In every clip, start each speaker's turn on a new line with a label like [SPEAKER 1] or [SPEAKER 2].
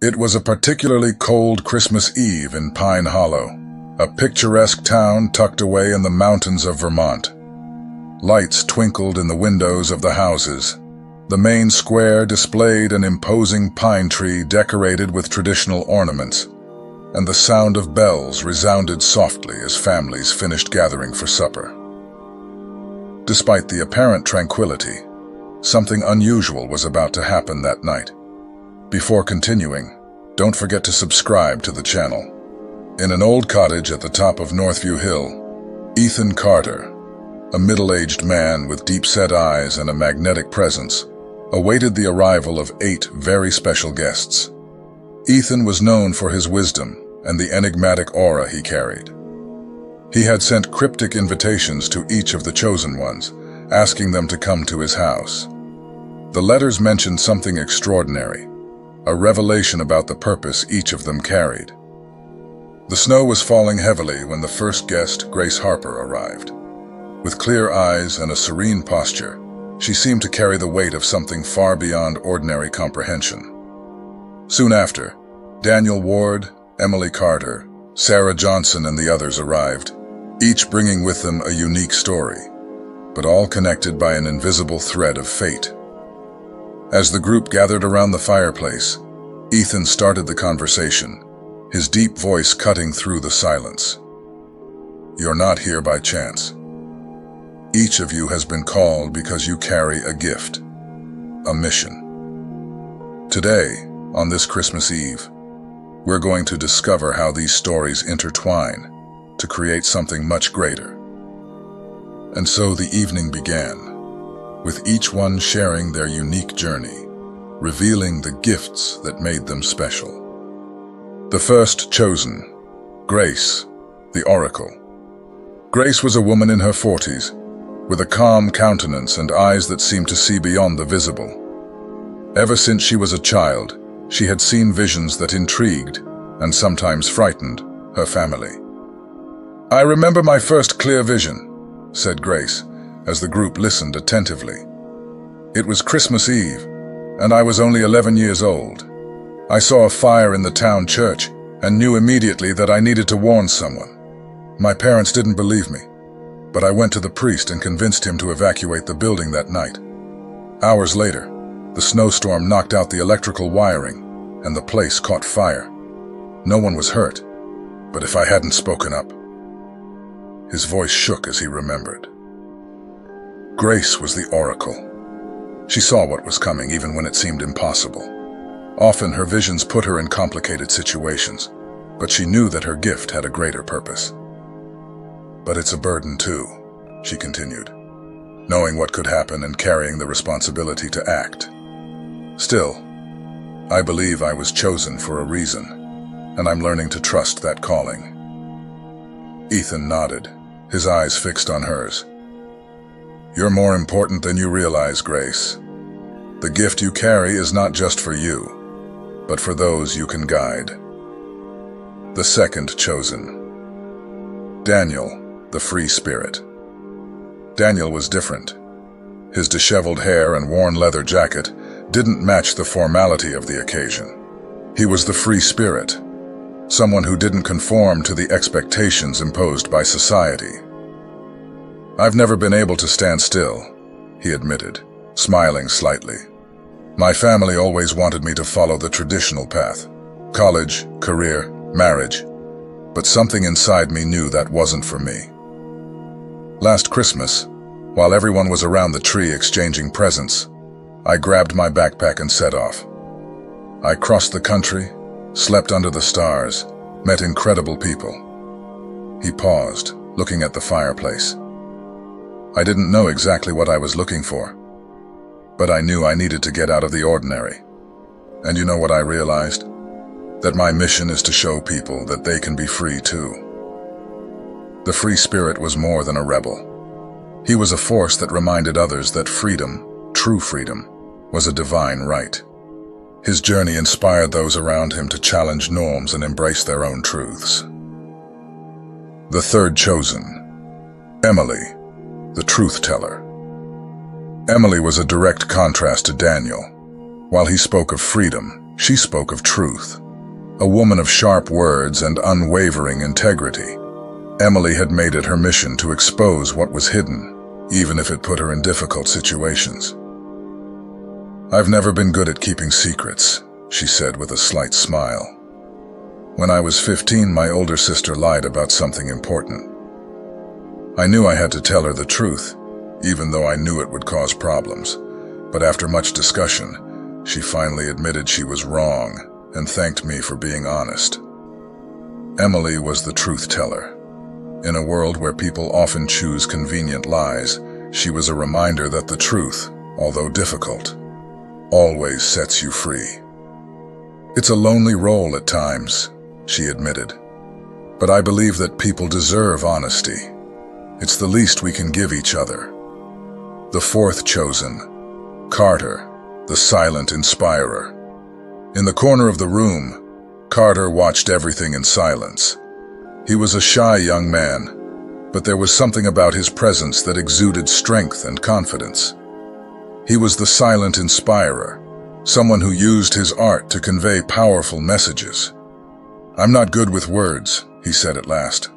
[SPEAKER 1] It was a particularly cold Christmas Eve in Pine Hollow, a picturesque town tucked away in the mountains of Vermont. Lights twinkled in the windows of the houses. The main square displayed an imposing pine tree decorated with traditional ornaments, and the sound of bells resounded softly as families finished gathering for supper. Despite the apparent tranquility, something unusual was about to happen that night. Before continuing, don't forget to subscribe to the channel. In an old cottage at the top of Northview Hill, Ethan Carter, a middle-aged man with deep-set eyes and a magnetic presence, awaited the arrival of 8 very special guests. Ethan was known for his wisdom and the enigmatic aura he carried. He had sent cryptic invitations to each of the chosen ones, asking them to come to his house. The letters mentioned something extraordinary, a revelation about the purpose each of them carried. The snow was falling heavily when the first guest, Grace Harper, arrived. With clear eyes and a serene posture, she seemed to carry the weight of something far beyond ordinary comprehension. Soon after, Daniel Ward, Emily Carter, Sarah Johnson, and the others arrived, each bringing with them a unique story, but all connected by an invisible thread of fate. As the group gathered around the fireplace, Ethan started the conversation, his deep voice cutting through the silence. "You're not here by chance. Each of you has been called because you carry a gift, a mission. Today, on this Christmas Eve, we're going to discover how these stories intertwine to create something much greater." And so the evening began, with each one sharing their unique journey, revealing the gifts that made them special. The first chosen, Grace, the Oracle. Grace was a woman in her 40s, with a calm countenance and eyes that seemed to see beyond the visible. Ever since she was a child, she had seen visions that intrigued, and sometimes frightened, her family. "I remember my first clear vision," said Grace, as the group listened attentively. "It was Christmas Eve, and I was only 11 years old. I saw a fire in the town church and knew immediately that I needed to warn someone. My parents didn't believe me, but I went to the priest and convinced him to evacuate the building that night. Hours later, the snowstorm knocked out the electrical wiring, and the place caught fire. No one was hurt, but if I hadn't spoken up..." His voice shook as he remembered. Grace was the Oracle. She saw what was coming even when it seemed impossible. Often her visions put her in complicated situations, but she knew that her gift had a greater purpose. "But it's a burden too," she continued, knowing what could happen and carrying the responsibility to act. "Still, I believe I was chosen for a reason, and I'm learning to trust that calling." Ethan nodded, his eyes fixed on hers. "You're more important than you realize, Grace. The gift you carry is not just for you, but for those you can guide." The second chosen, Daniel, the Free Spirit. Daniel was different. His disheveled hair and worn leather jacket didn't match the formality of the occasion. He was the Free Spirit, someone who didn't conform to the expectations imposed by society. "I've never been able to stand still," he admitted, smiling slightly. "My family always wanted me to follow the traditional path, college, career, marriage, but something inside me knew that wasn't for me. Last Christmas, while everyone was around the tree exchanging presents, I grabbed my backpack and set off. I crossed the country, slept under the stars, met incredible people." He paused, looking at the fireplace. "I didn't know exactly what I was looking for, but I knew I needed to get out of the ordinary. And you know what I realized? That my mission is to show people that they can be free too." The Free Spirit was more than a rebel. He was a force that reminded others that freedom, true freedom, was a divine right. His journey inspired those around him to challenge norms and embrace their own truths. The third chosen, Emily, the truth teller. Emily was a direct contrast to Daniel. While he spoke of freedom, She spoke of truth, a woman of sharp words and unwavering integrity. Emily had made it her mission to expose what was hidden, even if it put her in difficult situations. "I've never been good at keeping secrets," she said with a slight smile. "When I was 15, my older sister lied about something important. I knew I had to tell her the truth, even though I knew it would cause problems. But after much discussion, she finally admitted she was wrong and thanked me for being honest." Emily was the truth teller. In a world where people often choose convenient lies, she was a reminder that the truth, although difficult, always sets you free. "It's a lonely role at times," she admitted, "but I believe that people deserve honesty. It's the least we can give each other." The fourth chosen, Carter, the silent inspirer. In the corner of the room, Carter watched everything in silence. He was a shy young man, but there was something about his presence that exuded strength and confidence. He was the silent inspirer, someone who used his art to convey powerful messages. "I'm not good with words," he said at last,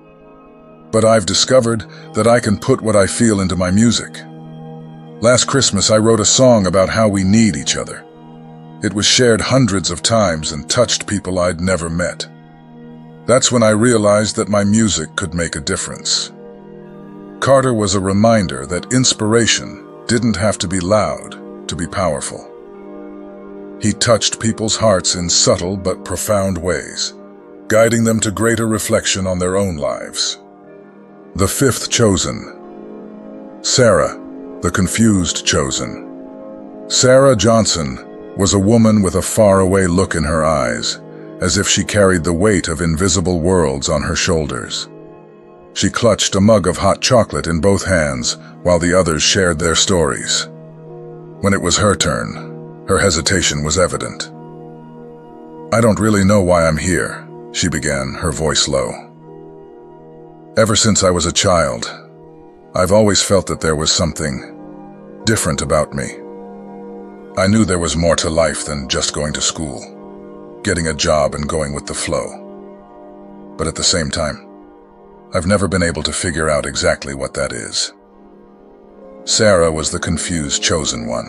[SPEAKER 1] "but I've discovered that I can put what I feel into my music. Last Christmas, I wrote a song about how we need each other. It was shared hundreds of times and touched people I'd never met. That's when I realized that my music could make a difference." Carter was a reminder that inspiration didn't have to be loud to be powerful. He touched people's hearts in subtle but profound ways, guiding them to greater reflection on their own lives. The fifth chosen, Sarah, the confused chosen. Sarah Johnson was a woman with a faraway look in her eyes, as if she carried the weight of invisible worlds on her shoulders. She clutched a mug of hot chocolate in both hands while the others shared their stories. When it was her turn, her hesitation was evident. "I don't really know why I'm here," she began, her voice low. "Ever since I was a child, I've always felt that there was something different about me. I knew there was more to life than just going to school, getting a job and going with the flow. But at the same time, I've never been able to figure out exactly what that is." Sarah was the confused chosen one,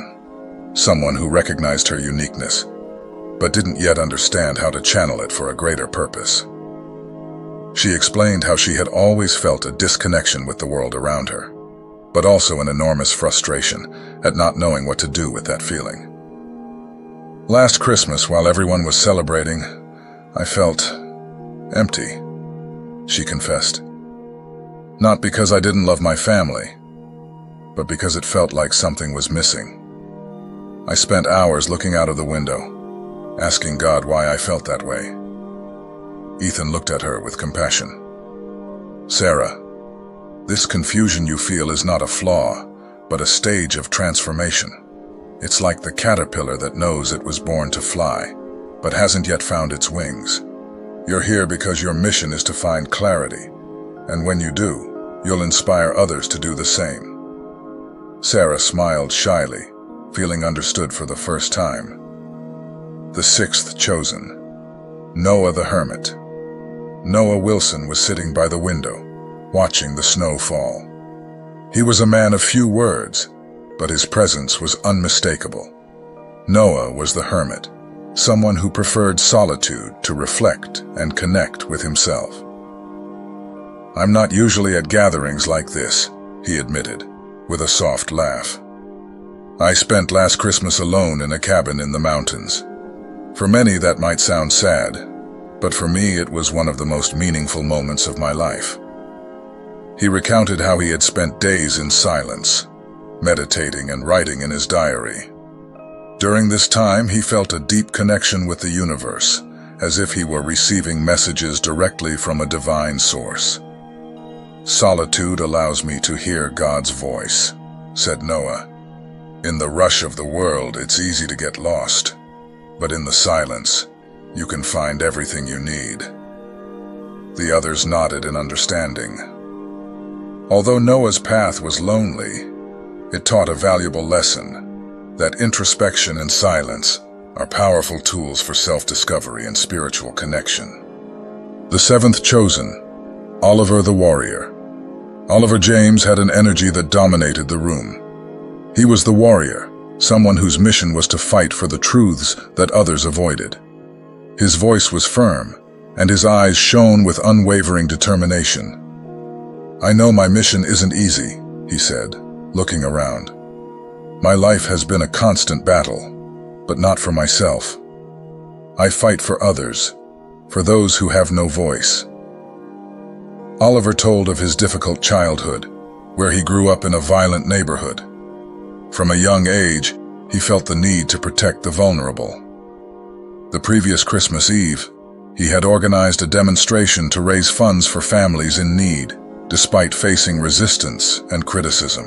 [SPEAKER 1] someone who recognized her uniqueness, but didn't yet understand how to channel it for a greater purpose. She explained how she had always felt a disconnection with the world around her, but also an enormous frustration at not knowing what to do with that feeling. "Last Christmas, while everyone was celebrating, I felt empty," she confessed. "Not because I didn't love my family, but because it felt like something was missing. I spent hours looking out of the window, asking God why I felt that way." Ethan looked at her with compassion. "Sarah, this confusion you feel is not a flaw, but a stage of transformation. It's like the caterpillar that knows it was born to fly, but hasn't yet found its wings. You're here because your mission is to find clarity, and when you do, you'll inspire others to do the same." Sarah smiled shyly, feeling understood for the first time. The sixth chosen, Noah the hermit. Noah Wilson was sitting by the window, watching the snow fall. He was a man of few words, but his presence was unmistakable. Noah was the hermit, someone who preferred solitude to reflect and connect with himself. "I'm not usually at gatherings like this," he admitted, with a soft laugh. "I spent last Christmas alone in a cabin in the mountains. For many that might sound sad, but for me it was one of the most meaningful moments of my life." He recounted how he had spent days in silence, meditating and writing in his diary. During this time, he felt a deep connection with the universe, as if he were receiving messages directly from a divine source. "Solitude allows me to hear God's voice," said Noah. "In the rush of the world, it's easy to get lost, but in the silence, you can find everything you need." The others nodded in understanding. Although Noah's path was lonely, it taught a valuable lesson, that introspection and silence are powerful tools for self-discovery and spiritual connection. The seventh chosen, Oliver the warrior. Oliver James had an energy that dominated the room. He was the warrior, someone whose mission was to fight for the truths that others avoided. His voice was firm, and his eyes shone with unwavering determination. "I know my mission isn't easy," he said, looking around. "My life has been a constant battle, but not for myself. I fight for others, for those who have no voice." Oliver told of his difficult childhood, where he grew up in a violent neighborhood. From a young age, he felt the need to protect the vulnerable. The previous Christmas Eve, he had organized a demonstration to raise funds for families in need, despite facing resistance and criticism.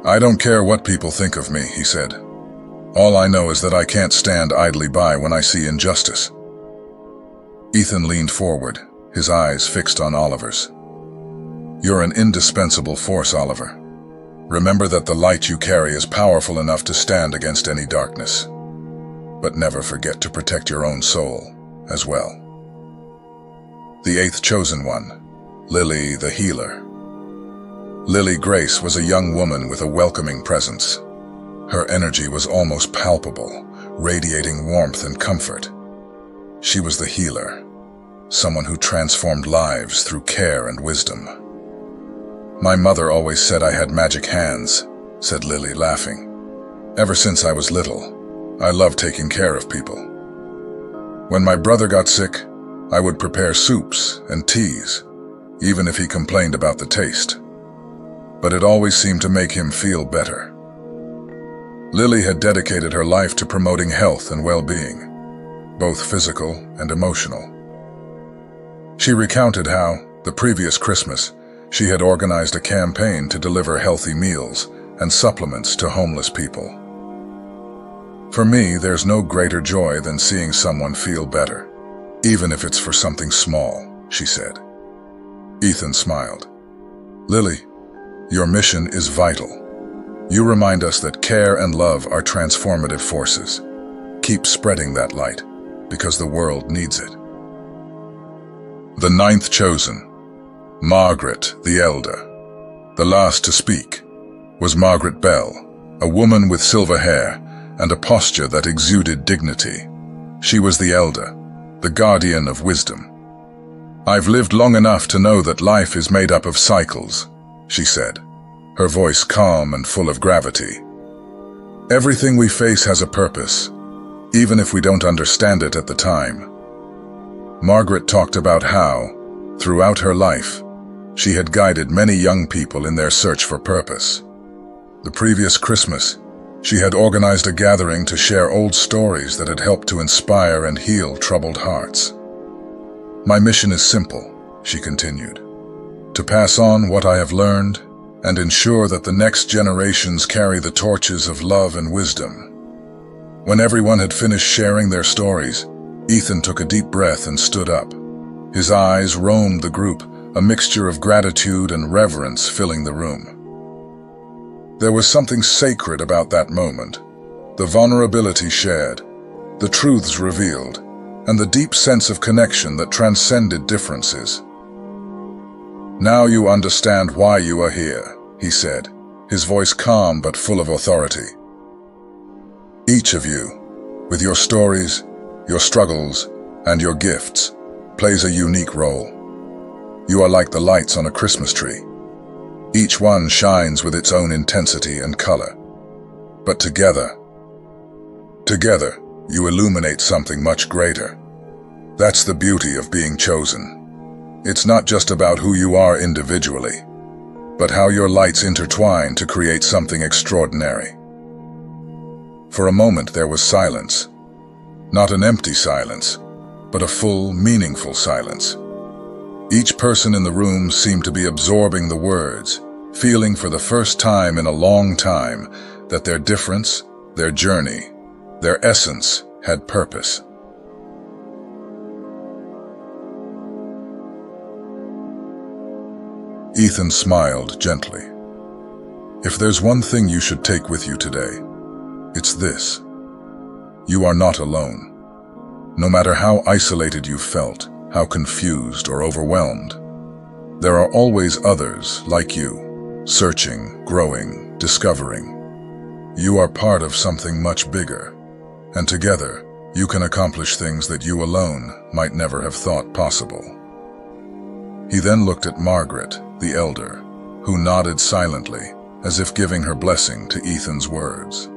[SPEAKER 1] "I don't care what people think of me," he said. "All I know is that I can't stand idly by when I see injustice." Ethan leaned forward, his eyes fixed on Oliver's. "You're an indispensable force, Oliver. Remember that the light you carry is powerful enough to stand against any darkness. But never forget to protect your own soul as well." The eighth chosen one, Lily the healer. Lily Grace was a young woman with a welcoming presence. Her energy was almost palpable, radiating warmth and comfort. She was the healer, someone who transformed lives through care and wisdom. "My mother always said I had magic hands," said Lily, laughing. "Ever since I was little, I loved taking care of people. When my brother got sick, I would prepare soups and teas, even if he complained about the taste. But it always seemed to make him feel better." Lily had dedicated her life to promoting health and well-being, both physical and emotional. She recounted how, the previous Christmas, she had organized a campaign to deliver healthy meals and supplements to homeless people. "For me, there's no greater joy than seeing someone feel better, even if it's for something small," she said. Ethan smiled. "Lily, your mission is vital. You remind us that care and love are transformative forces. Keep spreading that light, because the world needs it." The ninth chosen, Margaret the elder. The last to speak was Margaret Bell, a woman with silver hair and a posture that exuded dignity. She was the elder, the guardian of wisdom. "I've lived long enough to know that life is made up of cycles," she said, her voice calm and full of gravity. "Everything we face has a purpose, even if we don't understand it at the time." Margaret talked about how, throughout her life, she had guided many young people in their search for purpose. The previous Christmas, she had organized a gathering to share old stories that had helped to inspire and heal troubled hearts. "My mission is simple," she continued, "to pass on what I have learned and ensure that the next generations carry the torches of love and wisdom." When everyone had finished sharing their stories, Ethan took a deep breath and stood up. His eyes roamed the group, a mixture of gratitude and reverence filling the room. There was something sacred about that moment, the vulnerability shared, the truths revealed, and the deep sense of connection that transcended differences. "Now you understand why you are here," he said, his voice calm but full of authority. "Each of you, with your stories, your struggles, and your gifts, plays a unique role. You are like the lights on a Christmas tree. Each one shines with its own intensity and color. But together, you illuminate something much greater. That's the beauty of being chosen. It's not just about who you are individually, but how your lights intertwine to create something extraordinary." For a moment there was silence. Not an empty silence, but a full, meaningful silence. Each person in the room seemed to be absorbing the words, feeling for the first time in a long time that their difference, their journey, their essence had purpose. Ethan smiled gently. "If there's one thing you should take with you today, it's this. You are not alone. No matter how isolated you felt, how confused or overwhelmed, there are always others like you, searching, growing, discovering. You are part of something much bigger, and together you can accomplish things that you alone might never have thought possible. He then looked at Margaret, the elder, who nodded silently, as if giving her blessing to Ethan's words.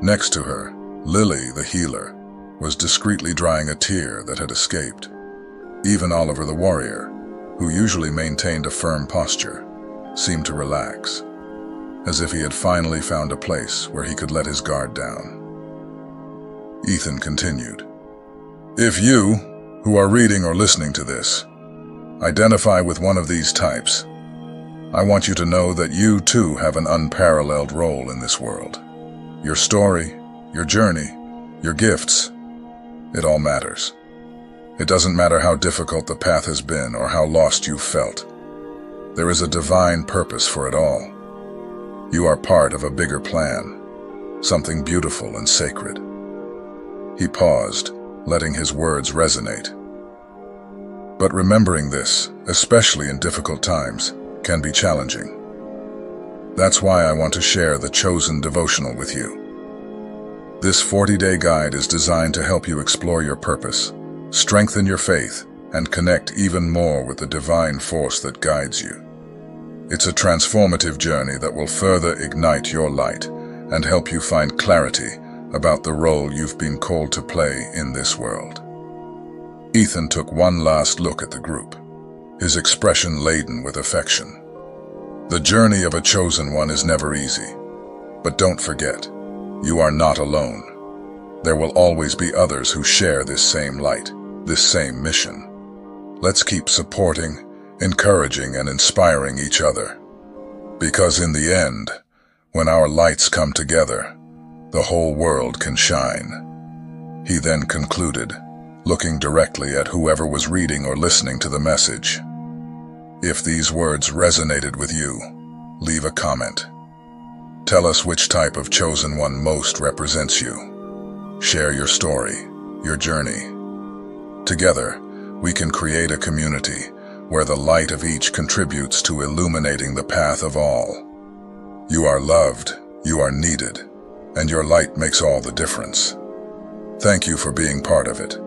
[SPEAKER 1] Next to her, Lily, the healer, was discreetly drying a tear that had escaped. Even Oliver the warrior, who usually maintained a firm posture, seemed to relax, as if he had finally found a place where he could let his guard down. Ethan continued, "If you, who are reading or listening to this, identify with one of these types, I want you to know that you too have an unparalleled role in this world. Your story, your journey, your gifts, it all matters. It doesn't matter how difficult the path has been or how lost you've felt. There is a divine purpose for it all. You are part of a bigger plan, something beautiful and sacred." He paused, letting his words resonate. But remembering this, especially in difficult times, can be challenging. That's why I want to share the Chosen devotional with you. This 40-day guide is designed to help you explore your purpose, strengthen your faith, and connect even more with the divine force that guides you. It's a transformative journey that will further ignite your light and help you find clarity about the role you've been called to play in this world. Ethan took one last look at the group, his expression laden with affection. The journey of a chosen one is never easy, but don't forget, you are not alone. There will always be others who share this same light, this same mission. Let's keep supporting, encouraging, and inspiring each other. Because in the end, when our lights come together, the whole world can shine. He then concluded, looking directly at whoever was reading or listening to the message. If these words resonated with you, leave a comment. Tell us which type of chosen one most represents you. Share your story, your journey. Together, we can create a community where the light of each contributes to illuminating the path of all. You are loved, you are needed, and your light makes all the difference. Thank you for being part of it.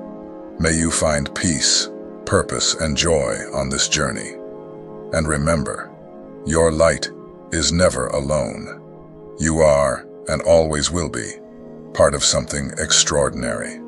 [SPEAKER 1] May you find peace, purpose, and joy on this journey. And remember, your light is never alone. You are, and always will be, part of something extraordinary.